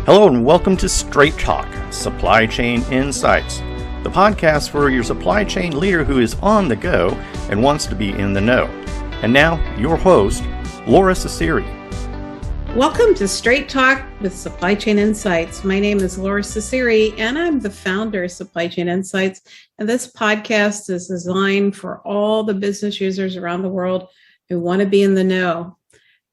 Hello and welcome to Straight Talk, Supply Chain Insights, the podcast for your supply chain leader who is on the go and wants to be in the know. And now, your host, Lora Cecere. Welcome to Straight Talk with Supply Chain Insights. My name is Lora Cecere, and I'm the founder of Supply Chain Insights. And this podcast is designed for all the business users around the world who want to be in the know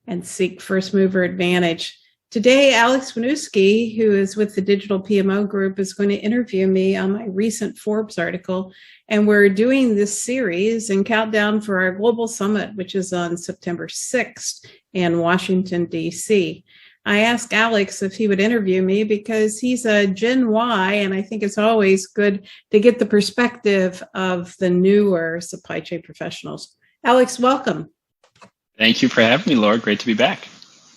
and seek first mover advantage. Today, Alex Wisieniski, who is with the Digital PMO Group, is going to interview me on my recent Forbes article. And we're doing this series and countdown for our global summit, which is on September 6th in Washington, D.C. I asked Alex if he would interview me because he's a Gen Y, and I think it's always good to get the perspective of the newer supply chain professionals. Alex, welcome. Thank you for having me, Laura. Great to be back.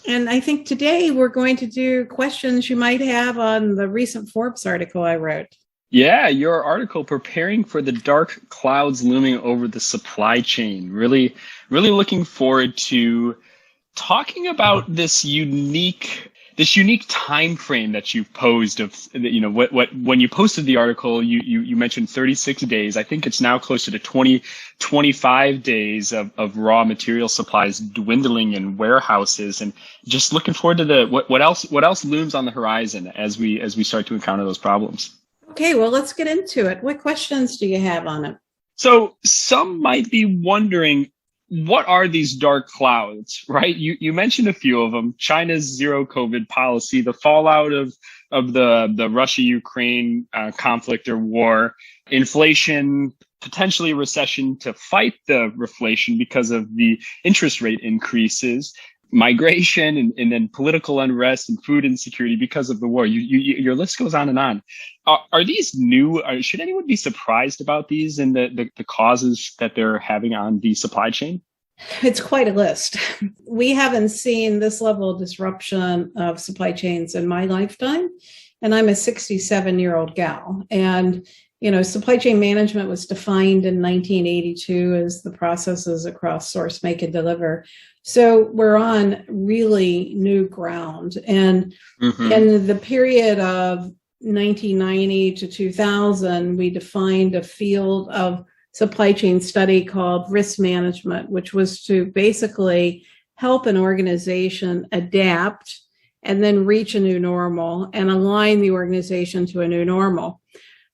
And I think today we're going to do questions you might have on the recent Forbes article I wrote. Yeah, your article, Preparing for the Dark Clouds Looming Over the Supply Chain. Really looking forward to talking about this unique time frame that you've posed of, when you posted the article, you mentioned 36 days. I think it's now closer to 25 days of raw material supplies dwindling in warehouses, and just looking forward to what else looms on the horizon as we start to encounter those problems. Okay, well, let's get into it. What questions do you have on it? So some might be wondering, what are these dark clouds, right? You mentioned a few of them: China's zero COVID policy, the fallout of the Russia-Ukraine conflict or war, inflation, potentially recession to fight the reflation because of the interest rate increases, migration, and then political unrest and food insecurity because of the war. Your list goes on and on. Are these new? Should anyone be surprised about these and the causes that they're having on the supply chain? It's quite a list. We haven't seen this level of disruption of supply chains in my lifetime, and I'm a 67-year-old gal. And supply chain management was defined in 1982 as the processes across source, make, and deliver. So we're on really new ground. And in the period of 1990 to 2000, we defined a field of supply chain study called risk management, which was to basically help an organization adapt and then reach a new normal and align the organization to a new normal.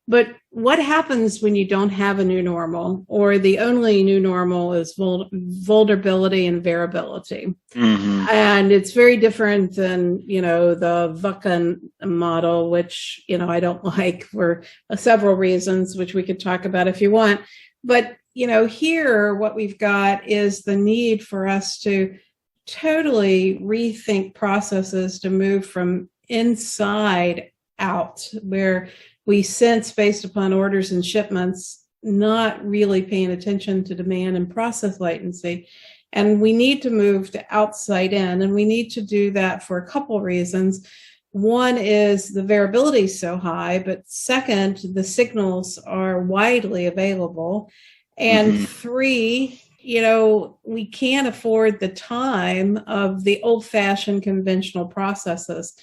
But what happens when you don't have a new normal, or the only new normal is vulnerability and variability? And it's very different than, the VUCA model, which, I don't like for several reasons, which we could talk about if you want. But, here what we've got is the need for us to totally rethink processes to move from inside out, where we sense, based upon orders and shipments, not really paying attention to demand and process latency. And we need to move to outside in, and we need to do that for a couple of reasons. One is the variability is so high, but second, the signals are widely available. And three, we can't afford the time of the old-fashioned conventional processes.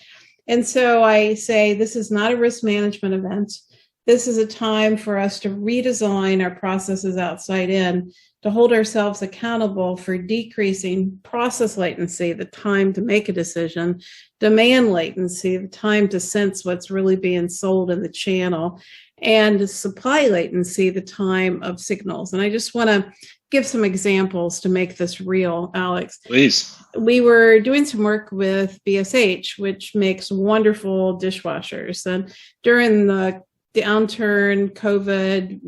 And so I say this is not a risk management event. This is a time for us to redesign our processes outside in, to hold ourselves accountable for decreasing process latency, the time to make a decision, demand latency, the time to sense what's really being sold in the channel, and supply latency, the time of signals. And I just want to give some examples to make this real, Alex. Please. We were doing some work with BSH, which makes wonderful dishwashers. And during the downturn, COVID,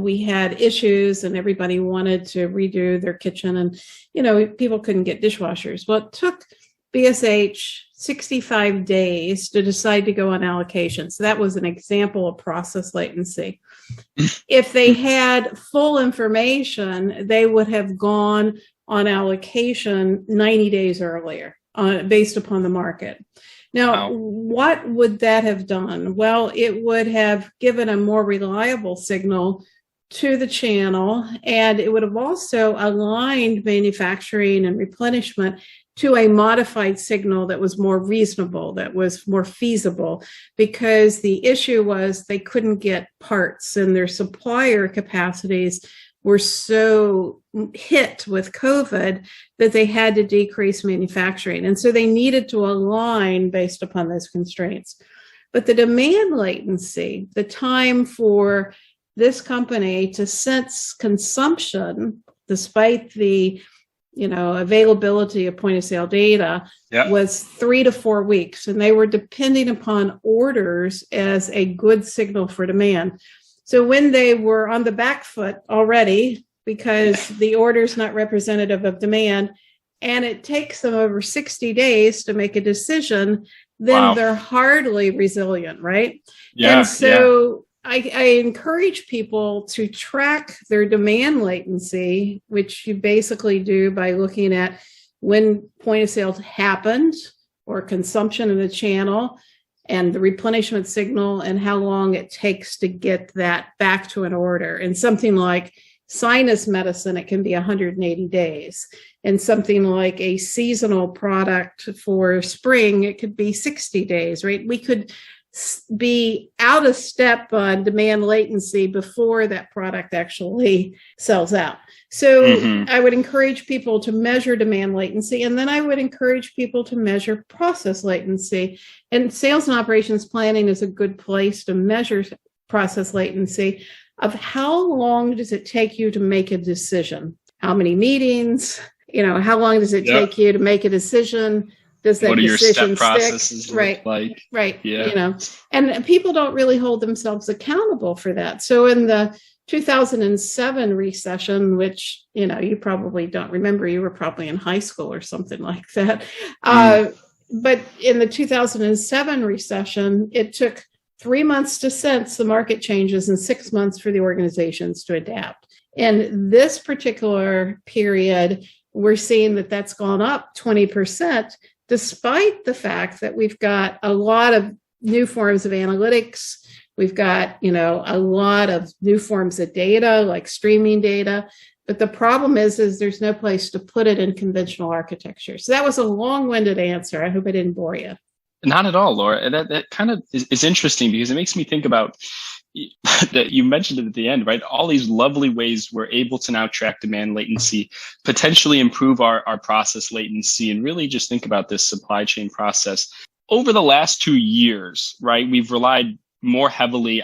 we had issues and everybody wanted to redo their kitchen, and, people couldn't get dishwashers. Well, it took BSH 65 days to decide to go on allocation. So that was an example of process latency. If they had full information, they would have gone on allocation 90 days earlier, based upon the market. Now, what would that have done? Well, it would have given a more reliable signal to the channel, and it would have also aligned manufacturing and replenishment to a modified signal that was more reasonable, that was more feasible, because the issue was they couldn't get parts and their supplier capacities were so hit with COVID that they had to decrease manufacturing. And so they needed to align based upon those constraints. But the demand latency, the time for this company to sense consumption, despite the availability of point of sale data, was 3 to 4 weeks. And they were depending upon orders as a good signal for demand. So when they were on the back foot already, because the order is not representative of demand, and it takes them over 60 days to make a decision, then they're hardly resilient, right? And so I encourage people to track their demand latency, which you basically do by looking at when point of sale happened or consumption in the channel, and the replenishment signal, and how long it takes to get that back to an order. And something like sinus medicine, it can be 180 days. And something like a seasonal product for spring, it could be 60 days, right? We could be out of step on demand latency before that product actually sells out. So I would encourage people to measure demand latency, and then I would encourage people to measure process latency. And sales and operations planning is a good place to measure process latency of how long does it take you to make a decision? How many meetings? How long does it take you to make a decision? Does that what do your decision step processes stick? look like? Right. And people don't really hold themselves accountable for that. So in the 2007 recession, which, you probably don't remember, you were probably in high school or something like that. But in the 2007 recession, it took 3 months to sense the market changes and 6 months for the organizations to adapt. And this particular period, we're seeing that that's gone up 20%, despite the fact that we've got a lot of new forms of analytics. We've got, a lot of new forms of data, like streaming data. But the problem is there's no place to put it in conventional architecture. So that was a long-winded answer. I hope I didn't bore you. Not at all, Laura. That kind of is interesting, because it makes me think about that you mentioned it at the end, right? All these lovely ways we're able to now track demand latency, potentially improve our process latency, and really just think about this supply chain process. Over the last 2 years, right, we've relied more heavily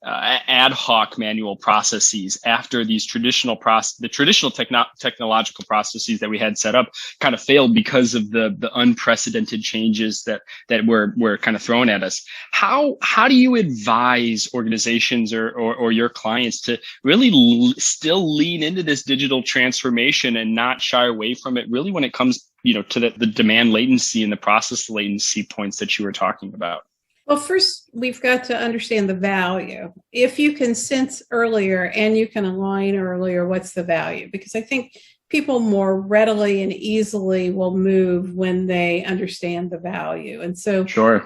ad hoc manual processes after these traditional technological processes that we had set up kind of failed because of the unprecedented changes that were kind of thrown at us. How do you advise organizations or your clients to really still lean into this digital transformation and not shy away from it, really, when it comes to the demand latency and the process latency points that you were talking about? Well, first, we've got to understand the value. If you can sense earlier and you can align earlier, what's the value? Because I think people more readily and easily will move when they understand the value. And so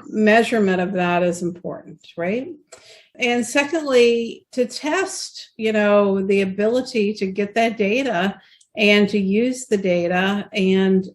measurement of that is important, right? And secondly, to test, the ability to get that data and to use the data. And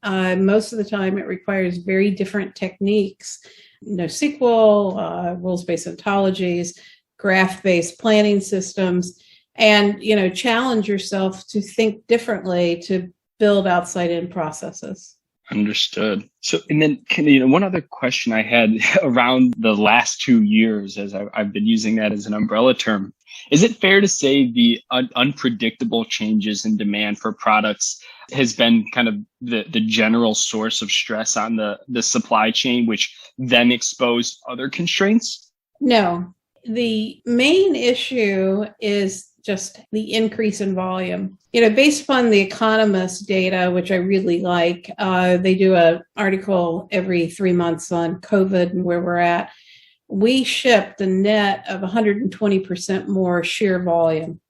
most of the time it requires very different techniques. NoSQL, rules-based ontologies, graph-based planning systems, and, challenge yourself to think differently to build outside-in processes. Understood. So, and then, one other question I had around the last 2 years, as I've been using that as an umbrella term. Is it fair to say the unpredictable changes in demand for products has been kind of the general source of stress on the supply chain, which then exposed other constraints? No. The main issue is just the increase in volume. Based upon the Economist data, which I really like, they do an article every 3 months on COVID and where we're at. We shipped a net of 120% more sheer volume.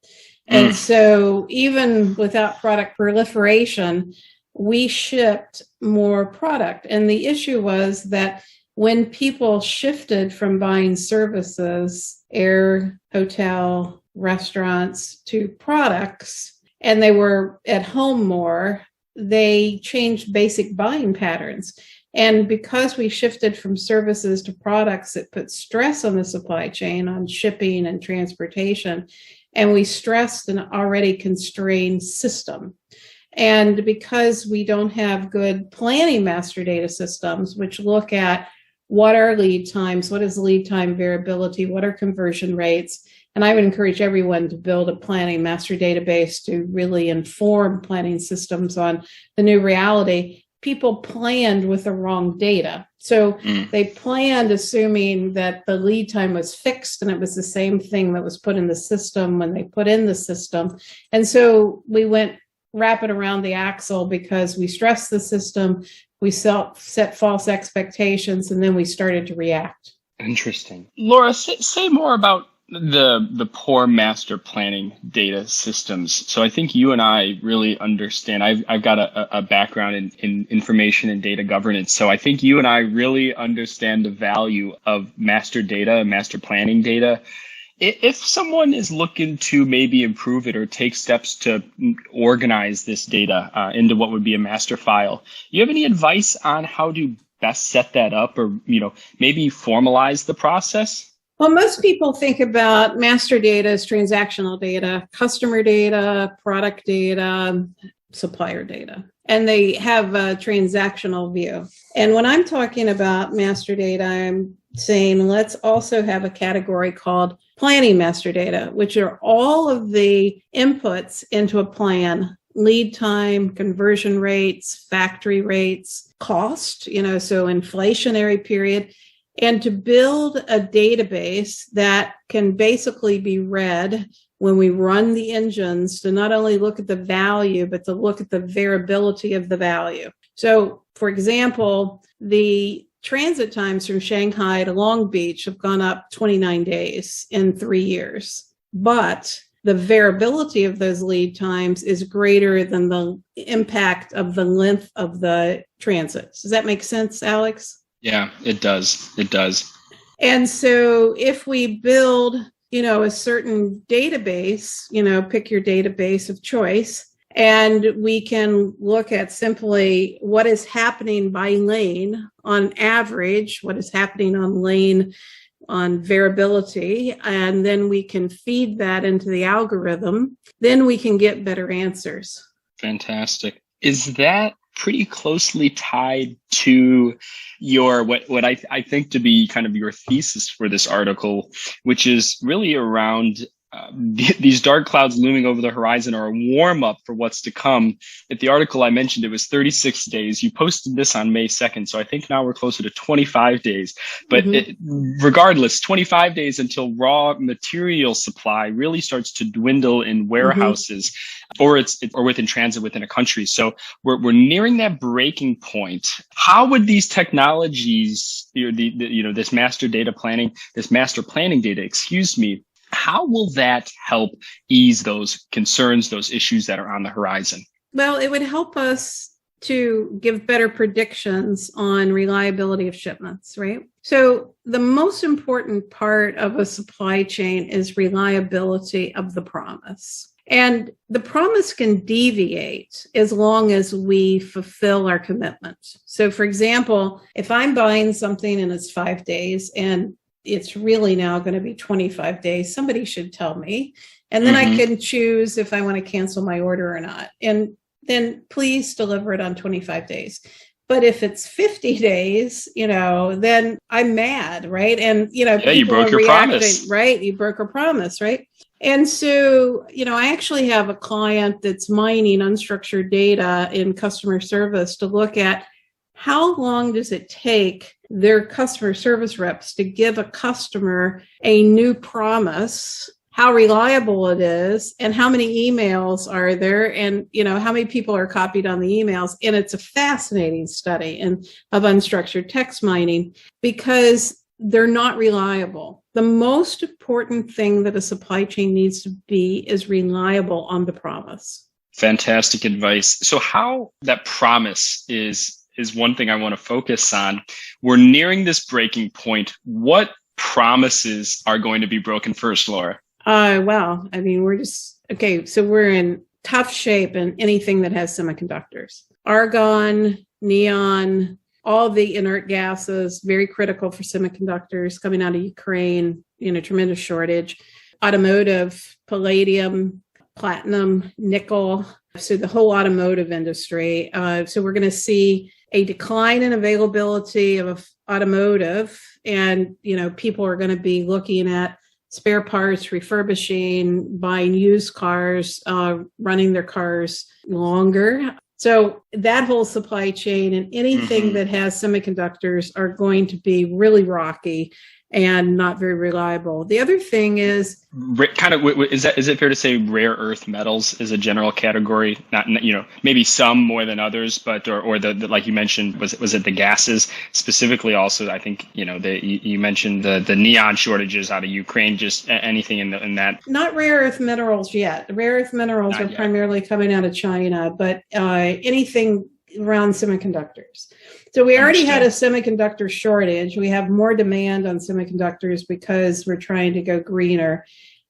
And so even without product proliferation, we shipped more product. And the issue was that when people shifted from buying services, air, hotel, restaurants, to products, and they were at home more, they changed basic buying patterns. And because we shifted from services to products, it put stress on the supply chain, on shipping and transportation, and we stressed an already constrained system. And because we don't have good planning master data systems, which look at what are lead times, what is lead time variability, what are conversion rates, and I would encourage everyone to build a planning master database to really inform planning systems on the new reality. People planned with the wrong data. So they planned assuming that the lead time was fixed and it was the same thing that was put in the system when they put in the system. And so we went rapid around the axle because we stressed the system, we set false expectations, and then we started to react. Interesting. Lora, say more about the poor master planning data systems. So I think you and I really understand. I've got a background in information and data governance. So I think you and I really understand the value of master data, master planning data. If someone is looking to maybe improve it or take steps to organize this data into what would be a master file, you have any advice on how to best set that up, or maybe formalize the process? Well, most people think about master data as transactional data, customer data, product data, supplier data, and they have a transactional view. And when I'm talking about master data, I'm saying let's also have a category called planning master data, which are all of the inputs into a plan: lead time, conversion rates, factory rates, cost, so inflationary period. And to build a database that can basically be read when we run the engines to not only look at the value, but to look at the variability of the value. So, for example, the transit times from Shanghai to Long Beach have gone up 29 days in 3 years. But the variability of those lead times is greater than the impact of the length of the transit. Does that make sense, Alex? Yeah, it does. It does. And so if we build, a certain database, pick your database of choice, and we can look at simply what is happening by lane on average, what is happening on lane on variability, and then we can feed that into the algorithm, then we can get better answers. Fantastic. Is that pretty closely tied to your what I think to be kind of your thesis for this article, which is really around these dark clouds looming over the horizon are a warm up for what's to come. At the article I mentioned, it was 36 days. You posted this on May 2nd. So I think now we're closer to 25 days. But regardless, 25 days until raw material supply really starts to dwindle in warehouses or within transit within a country. So we're nearing that breaking point. How would these technologies, this master planning data, how will that help ease those concerns, those issues that are on the horizon? Well, it would help us to give better predictions on reliability of shipments, right? So the most important part of a supply chain is reliability of the promise. And the promise can deviate as long as we fulfill our commitment. So for example, if I'm buying something and it's 5 days and it's really now going to be 25 days, somebody should tell me. And then I can choose if I want to cancel my order or not. And then please deliver it on 25 days. But if it's 50 days, then I'm mad, right? And, you broke your promise, right? You broke a promise, right? And so, I actually have a client that's mining unstructured data in customer service to look at how long does it take their customer service reps to give a customer a new promise, how reliable it is, and how many emails are there, and how many people are copied on the emails. And it's a fascinating study of unstructured text mining because they're not reliable. The most important thing that a supply chain needs to be is reliable on the promise. Fantastic advice. So how that promise is one thing I want to focus on. We're nearing this breaking point. What promises are going to be broken first, Lora? Well, I mean, we're in tough shape in anything that has semiconductors. Argon, neon, all the inert gases, very critical for semiconductors coming out of Ukraine, tremendous shortage. Automotive, palladium, platinum, nickel. So the whole automotive industry. So we're going to see a decline in availability of automotive, and people are going to be looking at spare parts, refurbishing, buying used cars, running their cars longer. So that whole supply chain and anything that has semiconductors are going to be really rocky and not very reliable. The other thing is is it fair to say rare earth metals is a general category? Not maybe some more than others, but or the like you mentioned, was it the gases specifically? Also, I think you mentioned the neon shortages out of Ukraine. Just anything in that. Not rare earth minerals yet. The rare earth minerals are primarily coming out of China, but anything around semiconductors. So we already had a semiconductor shortage. We have more demand on semiconductors because we're trying to go greener,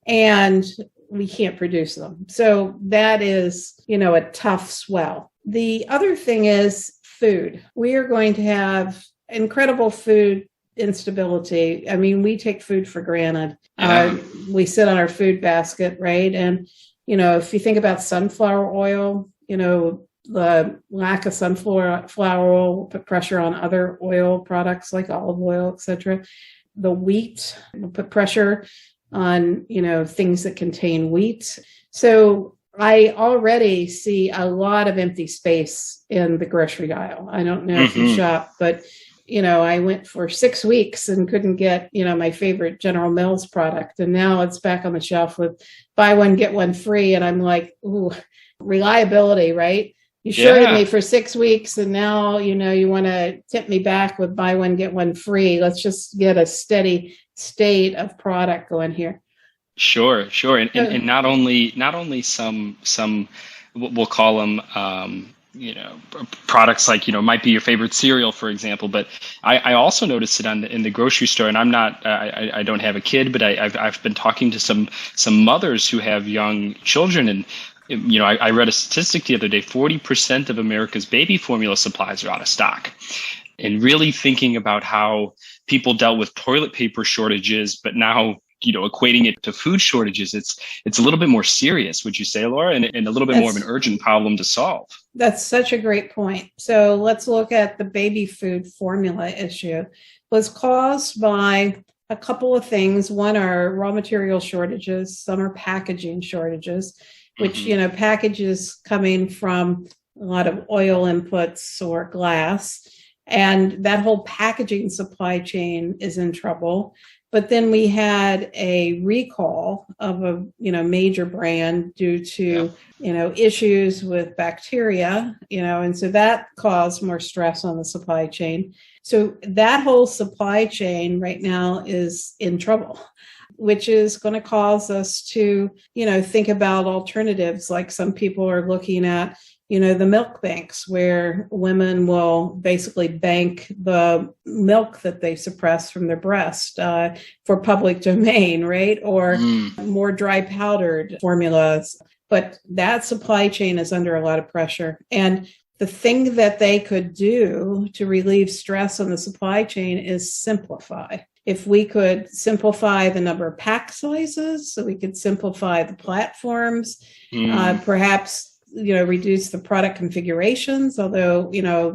and we can't produce them. So that is, a tough swell. The other thing is food. We are going to have incredible food instability. I mean, we take food for granted. Yeah. We sit on our food basket, right? And, if you think about sunflower oil, the lack of sunflower oil will put pressure on other oil products like olive oil, et cetera. The wheat will put pressure on, things that contain wheat. So I already see a lot of empty space in the grocery aisle. I don't know if you shop, but, I went for 6 weeks and couldn't get, my favorite General Mills product. And now it's back on the shelf with buy one, get one free. And I'm like, ooh, reliability, right? You shorted me for 6 weeks, and now, you want to tip me back with buy one, get one free. Let's just get a steady state of product going here. Sure. And not only some we'll call them, products like, might be your favorite cereal, for example. But I also noticed it in the grocery store, and I'm not, I don't have a kid, but I've been talking to some mothers who have young children, and I read a statistic the other day, 40% of America's baby formula supplies are out of stock. And really thinking about how people dealt with toilet paper shortages, but now, equating it to food shortages, it's a little bit more serious, would you say, Laura? And a little bit more of an urgent problem to solve. That's such a great point. So let's look at the baby food formula issue. It was caused by a couple of things. One are raw material shortages. Some are packaging shortages, which, packages coming from a lot of oil inputs or glass. And that whole packaging supply chain is in trouble. But then we had a recall of a, major brand due to, issues with bacteria, and so that caused more stress on the supply chain. So that whole supply chain right now is in trouble, which is going to cause us to, think about alternatives. Like some people are looking at, the milk banks, where women will basically bank the milk that they suppress from their breast for public domain, right? Or more dry powdered formulas. But that supply chain is under a lot of pressure. And the thing that they could do to relieve stress on the supply chain is simplify. If we could simplify the number of pack sizes, so we could simplify the platforms, perhaps, reduce the product configurations, although,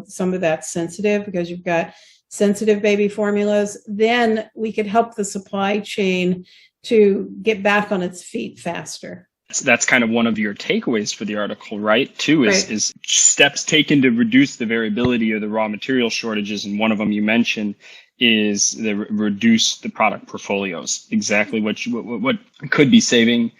some of that's sensitive because you've got sensitive baby formulas, then we could help the supply chain to get back on its feet faster. So that's kind of one of your takeaways for the article, right? Is steps taken to reduce the variability of the raw material shortages. And one of them you mentioned is reduce the product portfolios. Exactly what could be saving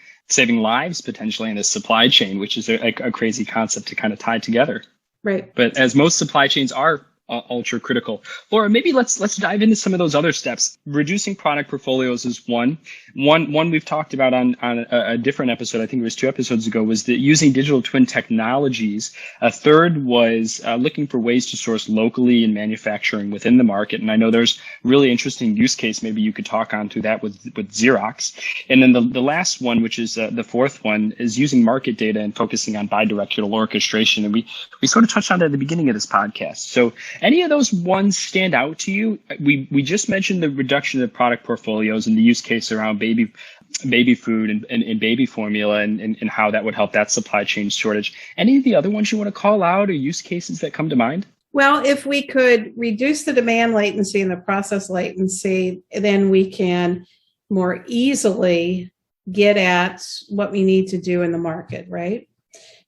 lives potentially in this supply chain, which is a crazy concept to kind of tie together. Right. But as most supply chains are ultra critical. Laura, maybe let's dive into some of those other steps. Reducing product portfolios is one we've talked about on a different episode. I think it was 2 episodes ago, was that using digital twin technologies. A third was looking for ways to source locally and manufacturing within the market. And I know there's really interesting use case. Maybe you could talk on through that with Xerox. And then the last one, which is the fourth one, is using market data and focusing on bidirectional orchestration. And we sort of touched on that at the beginning of this podcast. So any of those ones stand out to you? We just mentioned the reduction of product portfolios and the use case around baby food and baby formula and how that would help that supply chain shortage. Any of the other ones you want to call out or use cases that come to mind? Well, if we could reduce the demand latency and the process latency, then we can more easily get at what we need to do in the market, right?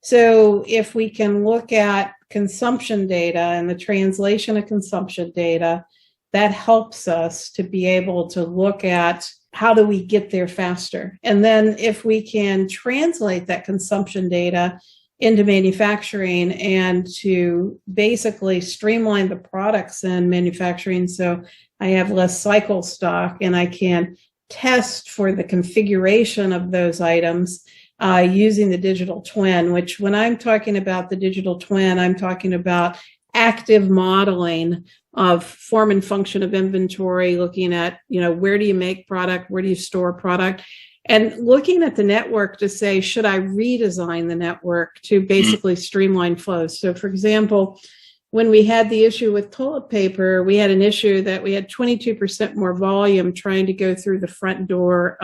So if we can look at consumption data and the translation of consumption data, that helps us to be able to look at how do we get there faster. And then if we can translate that consumption data into manufacturing and to basically streamline the products in manufacturing, so I have less cycle stock and I can test for the configuration of those items using the digital twin, which when I'm talking about the digital twin, I'm talking about active modeling of form and function of inventory, looking at, where do you make product, where do you store product, and looking at the network to say, should I redesign the network to basically streamline flows? So for example, when we had the issue with toilet paper, we had an issue that we had 22% more volume trying to go through the front door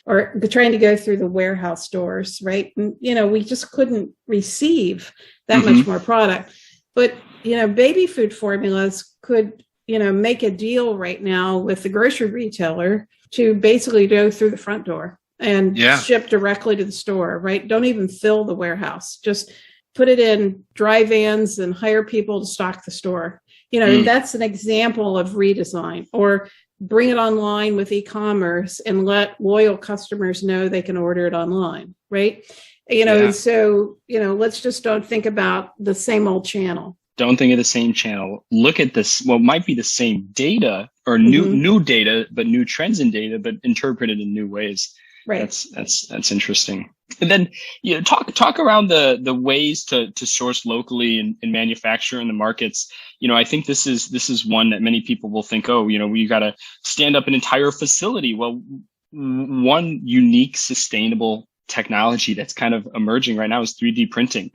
or trying to go through the warehouse doors, right? And, we just couldn't receive that much more product. But, baby food formulas could, make a deal right now with the grocery retailer to basically go through the front door and ship directly to the store, right? Don't even fill the warehouse. Just put it in dry vans and hire people to stock the store. That's an example of redesign. Or bring it online with e-commerce and let loyal customers know they can order it online, right? So, let's just don't think about the same old channel. Don't think of the same channel. Look at this, what might be the same data or new data, but new trends in data, but interpreted in new ways. Right. That's interesting. And then talk around the ways to source locally and manufacture in the markets. I think this is one that many people will think, we got to stand up an entire facility. Well, one unique sustainable technology that's kind of emerging right now is 3D printing.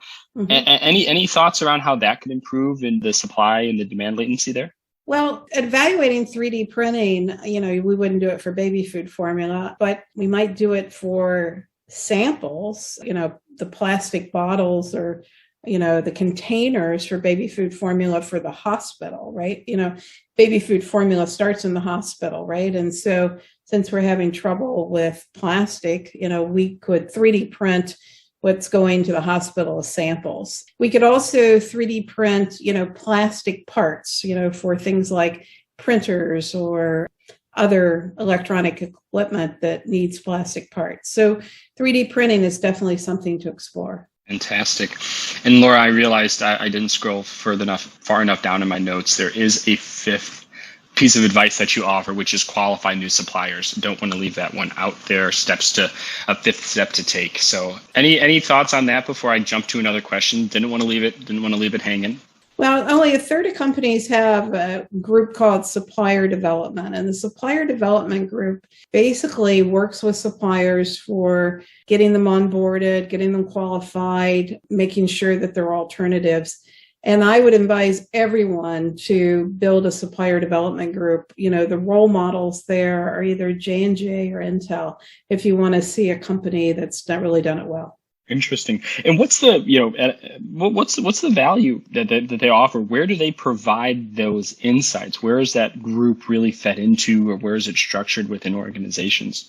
Any thoughts around how that could improve in the supply and the demand latency there? Well, evaluating 3D printing, we wouldn't do it for baby food formula, but we might do it for samples, the plastic bottles or, the containers for baby food formula for the hospital, right? Baby food formula starts in the hospital, right? And so since we're having trouble with plastic, we could 3D print what's going to the hospital as samples. We could also 3D print, plastic parts, for things like printers or other electronic equipment that needs plastic parts. So 3D printing is definitely something to explore. Fantastic. And Laura, I realized I didn't scroll far enough down in my notes. There is a fifth piece of advice that you offer, which is qualify new suppliers. Don't want to leave that one out there. A fifth step to take. So any thoughts on that before I jump to another question? Didn't want to leave it hanging. Well, only a third of companies have a group called Supplier Development. And the Supplier Development Group basically works with suppliers for getting them onboarded, getting them qualified, making sure that there are alternatives. And I would advise everyone to build a supplier development group. The role models there are either J&J or Intel if you want to see a company that's not really done it well. Interesting. And what's the what's the value that they offer? Where do they provide those insights? Where is that group really fed into, or where is it structured within organizations?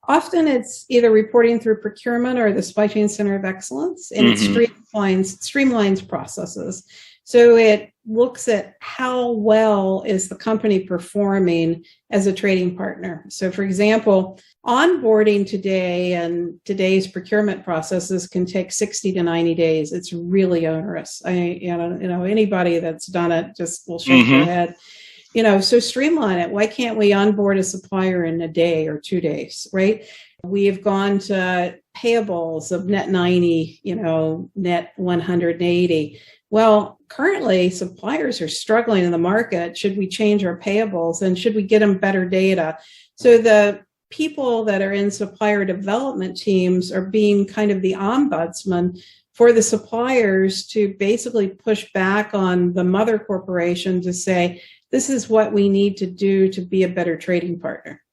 Often it's either reporting through procurement or the Supply Chain Center of Excellence, and it streamlines processes. So it looks at how well is the company performing as a trading partner. So for example, onboarding today and today's procurement processes can take 60 to 90 days. It's really onerous. Anybody that's done it just will shake their head. So streamline it. Why can't we onboard a supplier in a day or 2 days, right? We have gone to payables of net 90, net 180. Well, currently suppliers are struggling in the market. Should we change our payables and should we get them better data? So the people that are in supplier development teams are being kind of the ombudsman for the suppliers to basically push back on the mother corporation to say, this is what we need to do to be a better trading partner.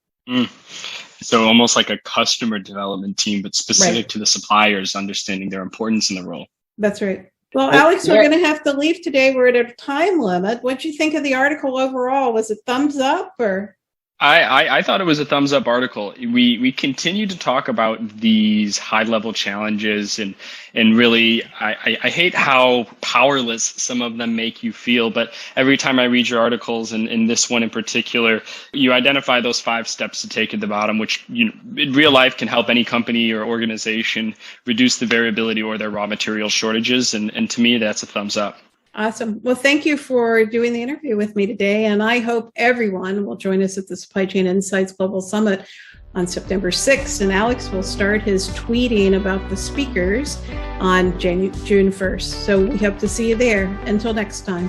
So almost like a customer development team, but specific to the suppliers, understanding their importance in the role. That's right. Well, Alex, we're going to have to leave today. We're at a time limit. What do you think of the article overall? Was it thumbs up or? I thought it was a thumbs up article. We continue to talk about these high level challenges and really I hate how powerless some of them make you feel. But every time I read your articles and in this one in particular, you identify those 5 steps to take at the bottom, which in real life can help any company or organization reduce the variability or their raw material shortages. And to me, that's a thumbs up. Awesome. Well, thank you for doing the interview with me today. And I hope everyone will join us at the Supply Chain Insights Global Summit on September 6th. And Alex will start his tweeting about the speakers on June 1st. So we hope to see you there. Until next time.